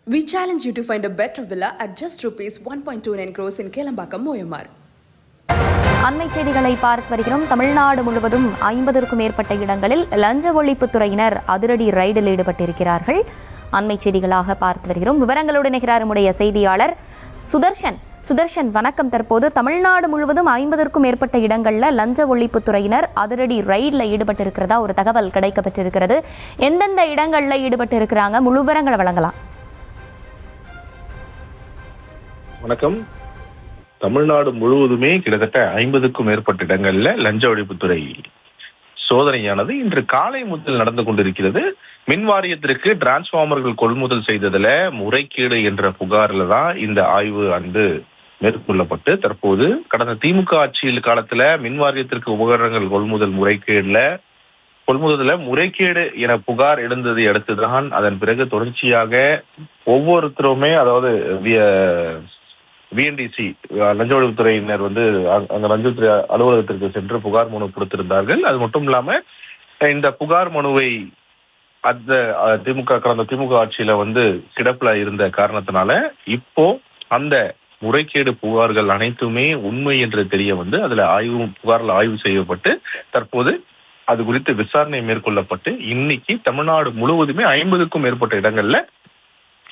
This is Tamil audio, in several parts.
We challenge you to find a better villa at just rupees 1.29 crores in Kelambakam, Moyamar. அண்மை செய்திகளை பார்த்து வருகிறோம். தமிழ்நாடு முழுவதும் 50க்கும் மேற்பட்ட இடங்களில் லஞ்ச ஒழிப்புத்துறையினர் அதிரடி ரைடில் ஈடுபட்டிருக்கிறார்கள். அண்மை செய்திகளாக பார்த்து வருகிறோம். விவரங்களுடன் இணைகிறார் நம்முடைய செய்தியாளர் சுதர்ஷன். வணக்கம். தற்போது தமிழ்நாடு முழுவதும் 50க்கும் மேற்பட்ட இடங்களில் லஞ்ச ஒழிப்புத்துறையினர் அதிரடி ரைடில் ஈடுபட்டிருக்கிறதா ஒரு தகவல் கிடைக்கப்பட்டிருக்கிறது. எந்தெந்த இடங்களில் ஈடுபட்டு இருக்கிறாங்க, முழு விவரங்களை வழங்கலாம். வணக்கம். தமிழ்நாடு முழுவதுமே கிட்டத்தட்ட 50க்கும் மேற்பட்ட இடங்கள்ல லஞ்ச ஒழிப்புத்துறை சோதனையானது இன்று காலை முதல் நடந்து கொண்டிருக்கிறது. மின் வாரியத்திற்கு டிரான்ஸ்பார்மர்கள் கொள்முதல் செய்ததுல முறைகேடு என்ற புகார்ல தான் இந்த ஆய்வு மேற்கொள்ளப்பட்டு தற்போது கடந்த திமுக ஆட்சியில் காலத்துல மின் வாரியத்திற்கு உபகரணங்கள் கொள்முதல முறைகேடு என புகார் எழுந்ததை அடுத்துதான் அதன் பிறகு தொடர்ச்சியாக ஒவ்வொருத்தருமே, அதாவது விஎன்டிசி லஞ்ச ஒழிப்புத்துறையினர் அந்த லஞ்சத்துறை அலுவலகத்திற்கு சென்று புகார் மனு கொடுத்திருந்தார்கள். அது மட்டும் இல்லாம இந்த புகார் மனுவை கடந்த திமுக ஆட்சியில கிடப்புல இருந்த காரணத்தினால இப்போ அந்த முறைகேடு புகார்கள் அனைத்துமே உண்மை என்று தெரிய அதுல புகாரில் ஆய்வு செய்யப்பட்டு தற்போது அது குறித்து விசாரணை மேற்கொள்ளப்பட்டு இன்னைக்கு தமிழ்நாடு முழுவதுமே 50க்கும் மேற்பட்ட இடங்கள்ல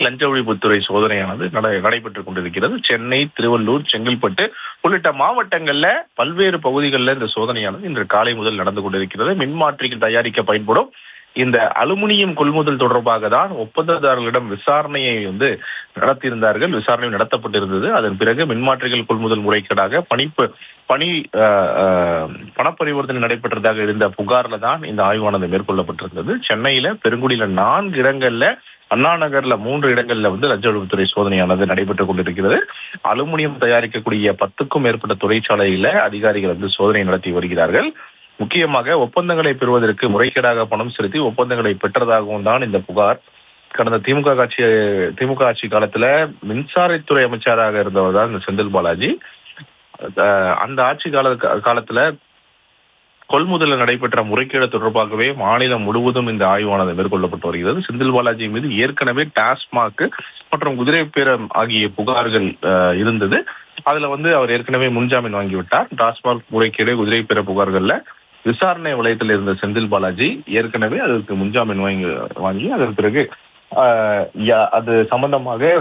லஞ்ச ஒழிப்புத்துறை சோதனையானது நடைபெற்றுக் கொண்டிருக்கிறது. சென்னை, திருவள்ளூர், செங்கல்பட்டு உள்ளிட்ட மாவட்டங்கள்ல பல்வேறு பகுதிகளில் இந்த சோதனையானது இன்று காலை முதல் நடந்து கொண்டிருக்கிறது. மின்மாற்றிகள் தயாரிக்க பயன்படும் இந்த அலுமினியம் கொள்முதல் தொடர்பாக தான் ஒப்பந்ததாரர்களிடம் விசாரணையை நடத்தியிருந்தார்கள். விசாரணை நடத்தப்பட்டிருந்தது. அதன் பிறகு மின்மாற்றிகள் கொள்முதல் முறைகேடாக பண பரிவர்த்தனை நடைபெற்றதாக இருந்த புகார்ல தான் இந்த ஆய்வானது மேற்கொள்ளப்பட்டிருந்தது. சென்னையில பெருங்குடியில 4 இடங்கள்ல, அண்ணா நகர்ல 3 இடங்கள்ல லஞ்ச ஒழிப்புத்துறை சோதனையானது நடைபெற்றுக் கொண்டிருக்கிறது. அலுமினியம் தயாரிக்கக்கூடிய 10க்கும் மேற்பட்ட தொழிற்சாலையில அதிகாரிகள் சோதனை நடத்தி வருகிறார்கள். முக்கியமாக ஒப்பந்தங்களை பெறுவதற்கு முறைகேடாக பணம் செலுத்தி ஒப்பந்தங்களை பெற்றதாகவும் தான் இந்த புகார். கடந்த திமுக ஆட்சி காலத்துல மின்சாரத்துறை அமைச்சராக இருந்தவர் தான் இந்த செந்தில் பாலாஜி. அந்த ஆட்சி காலத்துல கொள்முதலில் நடைபெற்ற முறைகேடு தொடர்பாகவே மாநிலம் முழுவதும் இந்த ஆய்வானது மேற்கொள்ளப்பட்டு வருகிறது. செந்தில் பாலாஜி மீது ஏற்கனவே டாஸ்மாக் மற்றும் குதிரை பேரம் ஆகிய புகார்கள் இருந்தது. அதுல அவர் ஏற்கனவே முன்ஜாமீன் வாங்கிவிட்டார். டாஸ்மாக் முறைகேடு, குதிரை பேர புகார்கள்ல விசாரணை வலயத்தில் இருந்த செந்தில் பாலாஜி ஏற்கனவே அதற்கு முன்ஜாமீன் வாங்கி அதன் பிறகு அது சம்பந்தமாக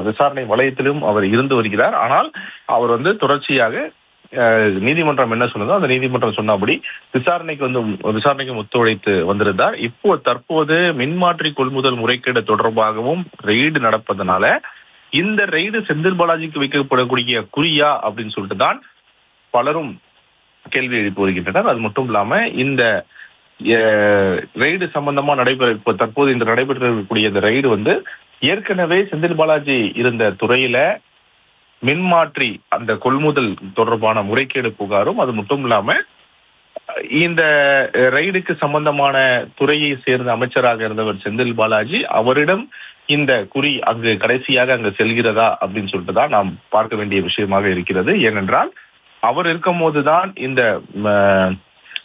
விசாரணை வலயத்திலும் அவர் இருந்து வருகிறார். ஆனால் அவர் தொடர்ச்சியாக நீதிமன்றம் என்ன சொன்னதோ அந்த நீதிமன்றம் சொன்னபடி விசாரணைக்கு ஒத்துழைத்து வந்திருந்தார். தற்போது மின்மாற்றி கொள்முதல் முறைகேடு தொடர்பாகவும் ரெய்டு நடப்பதனால இந்த ரெய்டு செந்தில் பாலாஜிக்கு வைக்கப்படக்கூடிய குறியா அப்படின்னு சொல்லிட்டு தான் பலரும் கேள்வி எழுப்பி வருகின்றனர். அது மட்டும் இல்லாம இந்த ரெய்டு சம்பந்தமா தற்போது இந்த நடைபெற்றிருக்கக்கூடிய இந்த ரெய்டு ஏற்கனவே செந்தில் பாலாஜி இருந்த துறையில மின்மாற்றி அந்த கொள்முதல் தொடர்பான முறைகேடு புகாரும், அது மட்டும் இல்லாம இந்த ரெய்டுக்கு சம்பந்தமான துறையை சேர்ந்த அமைச்சராக இருந்தவர் செந்தில் பாலாஜி, அவரிடம் இந்த குறி கடைசியாக செல்கிறதா அப்படின்னு சொல்லிட்டு தான் நாம் பார்க்க வேண்டிய விஷயமாக இருக்கிறது. ஏனென்றால் அவர் இருக்கும் போதுதான் இந்த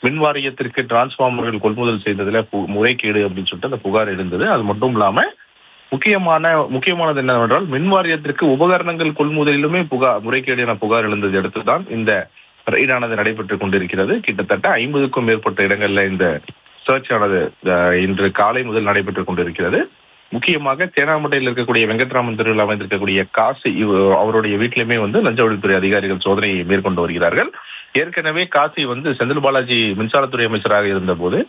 மின் வாரியத்திற்கு டிரான்ஸ்பார்மர்கள் கொள்முதல் செய்ததுல முறைகேடு அப்படின்னு சொல்லிட்டு அந்த புகார் இருந்தது. அது மட்டும் இல்லாம முக்கியமானது என்னவென்றால் மின் வாரியத்திற்கு உபகரணங்கள் கொள்முதலிலுமே முறைகேடு என புகார் எழுந்ததை அடுத்துதான் இந்த ரெய்டானது நடைபெற்றுக் கொண்டிருக்கிறது. கிட்டத்தட்ட 50க்கும் மேற்பட்ட இடங்கள்ல இந்த சர்ச் ஆனது இன்று காலை முதல் நடைபெற்றுக் கொண்டிருக்கிறது. முக்கியமாக தேனாம்பேட்டையில் இருக்கக்கூடிய வெங்கட்ராமன் தெருவில் அமைந்திருக்கக்கூடிய காசி அவருடைய வீட்டிலுமே லஞ்ச ஒழிப்புத்துறை அதிகாரிகள் சோதனையை மேற்கொண்டு வருகிறார்கள். ஏற்கனவே காசி செந்தில் பாலாஜி மின்சாரத்துறை அமைச்சராக இருந்த போது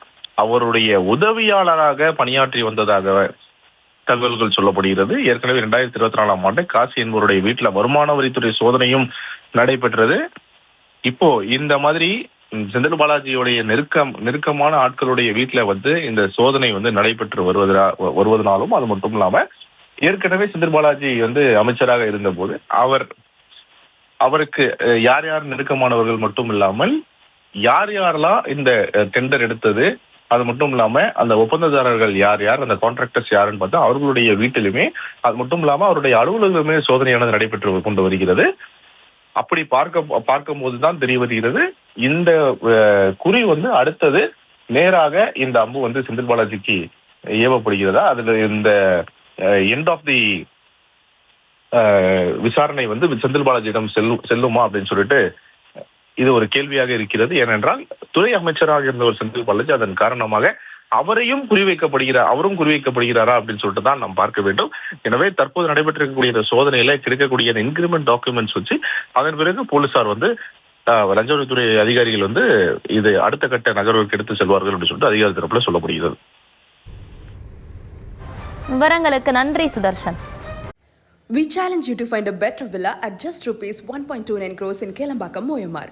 அவருடைய உதவியாளராக பணியாற்றி வந்ததாக தகவல்கள் சொல்லப்படுகிறது. ஏற்கனவே 2024ஆம் ஆண்டு காசி என்பவருடைய வீட்டில் வருமான வரித்துறை சோதனையும் நடைபெற்றது. இப்போ இந்த மாதிரி செந்தில் பாலாஜியுடைய நெருக்கமான ஆட்களுடைய வீட்டுல இந்த சோதனை நடைபெற்று வருவதனாலும், அது மட்டும் இல்லாம ஏற்கனவே செந்தில் பாலாஜி அமைச்சராக இருந்த போது அவருக்கு யார் நெருக்கமானவர்கள் மட்டும் இல்லாமல் யாரெல்லாம் இந்த டெண்டர் எடுத்தது, அது மட்டும் இல்லாம அந்த ஒப்பந்ததாரர்கள் யார் அந்த கான்ட்ராக்டர்ஸ் யாருன்னு பார்த்தா அவர்களுடைய வீட்டிலுமே, அது மட்டும் இல்லாம அவருடைய அலுவலகமே சோதனையானது நடைபெற்று கொண்டு வருகிறது. அப்படி பார்க்கும் போதுதான் தெரிய வருகிறது இந்த குறி அடுத்தது நேராக இந்த அம்பு செந்தில் பாலாஜிக்கு ஏவப்படுகிறதா, அதுல இந்த எண்ட் ஆஃப் தி விசாரணை வந்து செந்தில் பாலாஜியிடம் செல்லுமா அப்படின்னு சொல்லிட்டு இது ஒரு கேள்வியாக இருக்கிறது. ஏனென்றால் துறை அமைச்சராக இருந்தவர் செந்தில் பாலாஜி, அதன் காரணமாக அவரும் குறிவைக்கப்படுகிறாரா அப்படின்னு சொல்லிட்டு தான் நாம் பார்க்க வேண்டும். எனவே தற்போது நடைபெற்றிருக்கக்கூடிய இந்த சோதனையில கிடைக்கக்கூடிய இன்கிரிமெண்ட் டாக்குமெண்ட்ஸ் வச்சு அதன் பிறகு போலீசார் வந்து லஞ்ச ஒழிப்புத்துறை அதிகாரிகள் வந்து இது அடுத்த கட்ட நகர்வுக்கு எடுத்து செல்வார்கள் என்று சொல்லிட்டு அதிகாரி தரப்புல சொல்லப்படுகிறது. விவரங்களுக்கு நன்றி Sudarshan. We challenge you to find a better villa at just rupees 1.29 crores in Kelambakam, OMR.